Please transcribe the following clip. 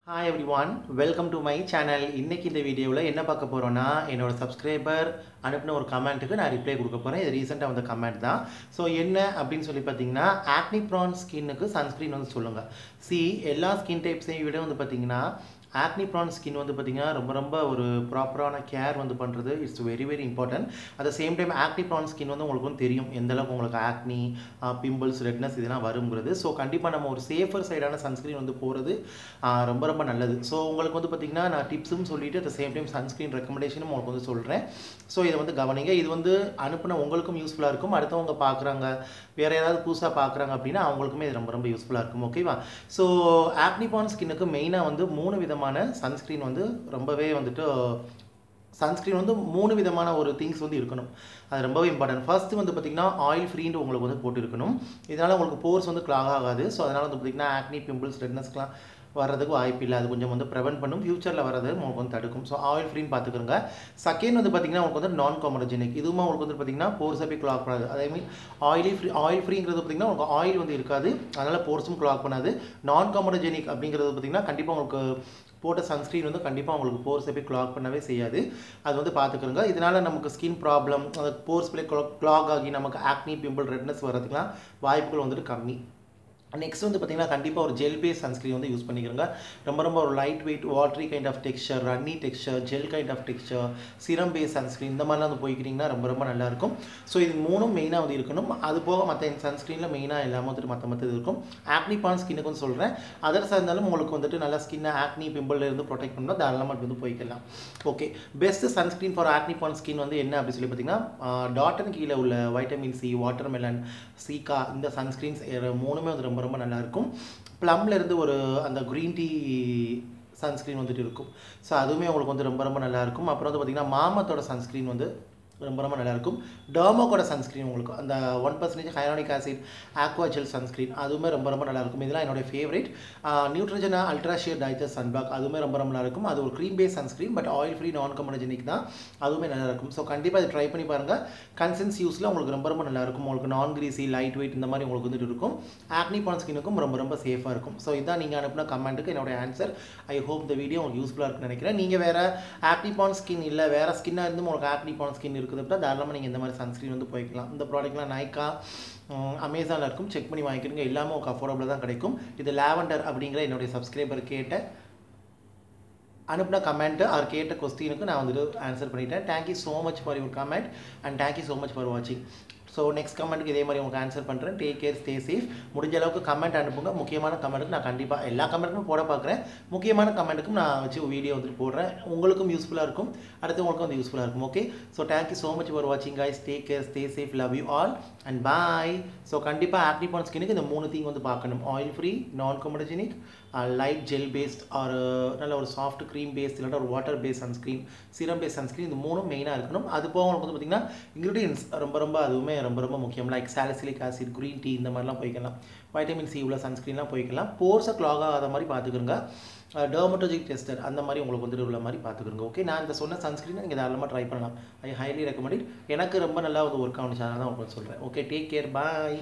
Hi everyone, welcome to my channel. இன்னைக்கு இந்த வீடியோவில் என்ன பார்க்க போகிறோன்னா என்னோட சப்ஸ்கிரைபர் அனுப்பின ஒரு கமெண்ட்டுக்கு நான் ரிப்ளை கொடுக்க போகிறேன். இது ரீசெண்டாக வந்த கமெண்ட் தான். ஸோ என்ன அப்படின்னு சொல்லி பார்த்தீங்கன்னா ஆக்னி ப்ரான் ஸ்கின்னுக்கு சன்ஸ்க்ரீன் வந்து சொல்லுங்கள். எல்லா ஸ்கின் டைப்ஸையும் விட வந்து பார்த்தீங்கன்னா ஆக்னி ப்ரான் ஸ்கின் வந்து பார்த்தீங்கன்னா ரொம்ப ஒரு ப்ராப்பரான கேர் வந்து பண்ணுறது it's very important. At the same time acne prone skin வந்து உங்களுக்கு வந்து தெரியும் எந்த அளவுக்கு உங்களுக்கு ஆக்னி பிம்பிள்ஸ் ரெட்னஸ் இதெல்லாம் வருங்கிறது. ஸோ கண்டிப்பாக நம்ம ஒரு சேஃபர் சைடான சன்ஸ்க்ரீன் வந்து போகிறது ரொம்ப நல்லது. ஸோ உங்களுக்கு வந்து பார்த்திங்கன்னா நான் டிப்ஸும் சொல்லிவிட்டு at the same time sunscreen ரெக்கமெண்டேஷனும் உங்களுக்கு வந்து சொல்கிறேன். ஸோ இதை வந்து கவனிங்க. இது வந்து அனுப்பின உங்களுக்கும் யூஸ்ஃபுல்லாக இருக்கும். அடுத்தவங்க பார்க்குறாங்க, வேறு யாராவது புதுசாக பார்க்குறாங்க அப்படின்னா அவங்களுக்குமே இது ரொம்ப யூஸ்ஃபுல்லாக இருக்கும். ஓகேவா? ஸோ ஆக்னி ப்ரான் ஸ்கின்னுக்கு மெயினாக வந்து 3 விதமான சன்ஸ்க்ரீன் வந்து ரொம்பவே வந்துட்டு சன்ஸ்க்ரீன் வந்து 3 விதமான ஒரு திங்ஸ் வந்து இருக்கணும். அது ரொம்பவே இம்பார்ட்டன்ட். ஃபர்ஸ்ட் வந்து பார்த்திங்கன்னா ஆயில் ஃப்ரீன்னு உங்களுக்கு வந்து போட்டு இருக்கணும். இதனால் உங்களுக்கு போர்ஸ் வந்து கிளாக் ஆகாது. ஸோ அதனால் வந்து பார்த்திங்கன்னா ஆக்னி பிம்பிள்ஸ் ரெட்னஸ்லாம் வர்றதுக்கு வாய்ப்பு இல்லை. அது கொஞ்சம் வந்து ப்ரிவென்ட் பண்ணும். ஃபியூச்சரில் வர்றது உங்களுக்கு வந்து தடுக்கும். ஸோ ஆயில் ஃப்ரீன்னு பார்த்துக்கிறோங்க. செகண்ட் வந்து பார்த்திங்கன்னா உங்களுக்கு வந்து நான் காமரஜெனிக். இதுவும் உங்களுக்கு வந்து பார்த்திங்கன்னா போர்ஸை போய் கிளாக் பண்ணாது. அதே மீன் ஆயில் ஃப்ரீங்கிறது பார்த்திங்கன்னா உங்களுக்கு ஆயில் வந்து இருக்காது, அதனால் போர்ஸும் கிளாக் பண்ணாது. நான் காமரஜெனிக் அப்படிங்கிறது பார்த்திங்கன்னா கண்டிப்பாக உங்களுக்கு போட்ட சன்ஸ்க்ரீன் வந்து கண்டிப்பாக உங்களுக்கு போர்ஸை போய் கிளாக் பண்ணவே செய்யாது. அது வந்து பார்த்துக்கிறோங்க. இதனால் நமக்கு ஸ்கின் ப்ராப்ளம், அந்த போர்ஸ் போய் கிளாக் ஆகி நமக்கு ஆக்னி பிம்பிள் ரெட்னஸ் வரதுக்குலாம் வாய்ப்புகள் வந்துட்டு கம்மி. நெக்ஸ்ட் வந்து பார்த்திங்கன்னா கண்டிப்பாக ஒரு ஜெல் பேஸ் சன்ஸ்க்ரீன் வந்து யூஸ் பண்ணிக்கிறோங்க. ரொம்ப ஒரு light weight watery kind of texture, runny texture, gel kind of texture, serum base sunscreen இந்த மாதிரிலாம் வந்து போய்க்கிறீங்கன்னா ரொம்ப நல்லாயிருக்கும். ஸோ இது 3ம் மெயினாக வந்து இருக்கணும். அது போக மற்ற சன்ஸ்க்ரீனில் மெயினாக எல்லாமே வந்துட்டு மற்ற இருக்கும். ஆக்னி ப்ரான் ஸ்கின்னுக்கு வந்து சொல்கிறேன். அதர்ஸாக இருந்தாலும் உங்களுக்கு வந்துட்டு நல்லா ஸ்கின்னை ஆக்னி பிம்பிள்லேருந்து ப்ரொடெக்ட் பண்ணால் தாராளமாக வந்து போய்க்கலாம். Okay, best sunscreen for acne prone skin வந்து என்ன அப்படின்னு சொல்லி பார்த்தீங்கன்னா டாட்டன் கீழே உள்ள வைட்டமின் சி, வாட்டர்மெலன், சீகா இந்த சன்ஸ்க்ரீன்ஸ் 3மே வந்து ரொம்ப நல்லாயிருக்கும். ப்ளம்லேருந்து ஒரு அந்த க்ரீன் டீ சன்ஸ்க்ரீன் வந்துட்டு இருக்கும். ஸோ அதுவுமே உங்களுக்கு வந்து ரொம்ப நல்லாயிருக்கும். அப்புறம் வந்து பார்த்திங்கன்னா மாமத்தோட சன்ஸ்க்ரீன் வந்து ரொம்ப நல்லாயிருக்கும். டர்மாக்கோட சன்ஸ்க்ரீன் உங்களுக்கு அந்த 1% hyaluronic acid aqua gel sunscreen அதுவுமே ரொம்ப நல்லாயிருக்கும். இதெல்லாம் என்னுடைய favourite. Neutrogena ultra sheer digest sunblock அதுவுமே ரொம்ப நல்லாயிருக்கும். அது ஒரு cream base sunscreen, but oil free non comedogenic தான். அதுவுமே நல்லாயிருக்கும். ஸோ கண்டிப்பாக இது ட்ரை பண்ணி பாருங்கள். கன்சன்ஸ் யூஸில் உங்களுக்கு ரொம்ப நல்லாயிருக்கும். உங்களுக்கு நான் கிரீசி, லைட் வெயிட் இந்த மாதிரி உங்களுக்கு வந்துட்டு இருக்கும். ஆக்னி ப்ரான் ஸ்கின்னுக்கும் ரொம்ப சேஃபாக இருக்கும். ஸோ இதான் நீங்கள் அனுப்பின கமெண்ட்டுக்கு என்னோட ஆன்சர். ஐ ஹோப் இந்த வீடியோ உங்களுக்கு யூஸ்ஃபுல்லாக இருக்குன்னு நினைக்கிறேன். நீங்கள் வேறு ஆக்னி ப்ரான் ஸ்கின் இல்லை, வேறு ஸ்கின்னாக இருந்து உங்களுக்கு ஆக்னி ப்ரான் ஸ்கின் இருக்குது அப்படின்னா தாராளமாக நீங்கள் இந்த மாதிரி சன்ஸ்க்ரீன் வந்து போய்க்கலாம். இந்த ப்ராடக்ட்லாம் நைக்கா, அமேசானில் இருக்கும். செக் பண்ணி வாங்கிக்கிறீங்க. எல்லாமே உங்களுக்கு அஃபோர்டபுளாக தான் கிடைக்கும். இது லாவெண்டர் அப்படிங்கிற என்னுடைய சப்ஸ்கிரைபர் கேட்ட அனுப்பின கமெண்ட்டு அவர் கேட்ட கொஸ்டினுக்கு நான் வந்துட்டு ஆன்சர் பண்ணிட்டேன். Thank you so much for your comment and thank you so much for வாட்சிங். ஸோ நெக்ஸ்ட் கமெண்ட்டுக்கு இதே மாதிரி உங்களுக்கு ஆன்சர் பண்ணுறேன். Take care, stay safe. முடிஞ்ச அளவுக்கு கமெண்ட் அனுப்புங்க. முக்கியமான கமெண்ட்டுக்கு நான் கண்டிப்பாக எல்லா கமெண்ட்டுக்கும் போட பார்க்குறேன். முக்கியமான கமெண்ட்டுக்கும் நான் வச்சு வீடியோ வந்துட்டு போடுறேன். உங்களுக்கும் யூஸ்ஃபுல்லாக இருக்கும், அடுத்தவங்களுக்கும் வந்து யூஸ்ஃபுல்லாக இருக்கும். Okay, so thank you so much for வாட்சிங் guys. Take care, stay safe, love you all and bye. So கண்டிப்பாக ஆக்னி ப்ரான் ஸ்கின்னுக்கு இந்த 3 திங் வந்து பார்க்கணும். Oil free, non காமரஜெனிக், light gel paste R நல்ல ஒரு சாஃப்ட் க்ரீம் பேஸ்ட், இல்லாட்டா ஒரு வாட்டர் பேஸ் சன்ஸ்க்ரீன், சிரம் பேஸ் சன்ஸ்க்ரீன், இந்த 3ம் மெயினாக இருக்கணும். அது போக உங்களுக்கு வந்து பார்த்திங்கன்னா இன்க்ரீடியன்ஸ் ரொம்ப அதுவுமே ரொம்ப முக்கியம். Like salicylic acid, green tea இந்த மாதிரிலாம் போய்க்கலாம். வைட்டமின் சி உள்ள சன்ஸ்க்ரீன்லாம் போய்க்கலாம். போர்ஸை கிளாக் ஆகாத மாதிரி பார்த்துக்கிறோங்க. டெர்மட்டாலஜிக் டெஸ்டர் அந்த மாதிரி உங்களுக்கு வந்துட்டு உள்ள மாதிரி பார்த்துக்கிறோங்க. ஓகே, நான் இந்த சொன்ன சன்ஸ்க்ரீனை நீங்கள் தாராளமாக ட்ரை பண்ணலாம். ஐ ஹைலி ரெக்கமெண்ட். எனக்கு ரொம்ப நல்லா வந்து ஒர்க் ஆகுச்சு, அதனால தான் உங்களுக்கு சொல்கிறேன். ஓகே, டேக் கேர், பாய்.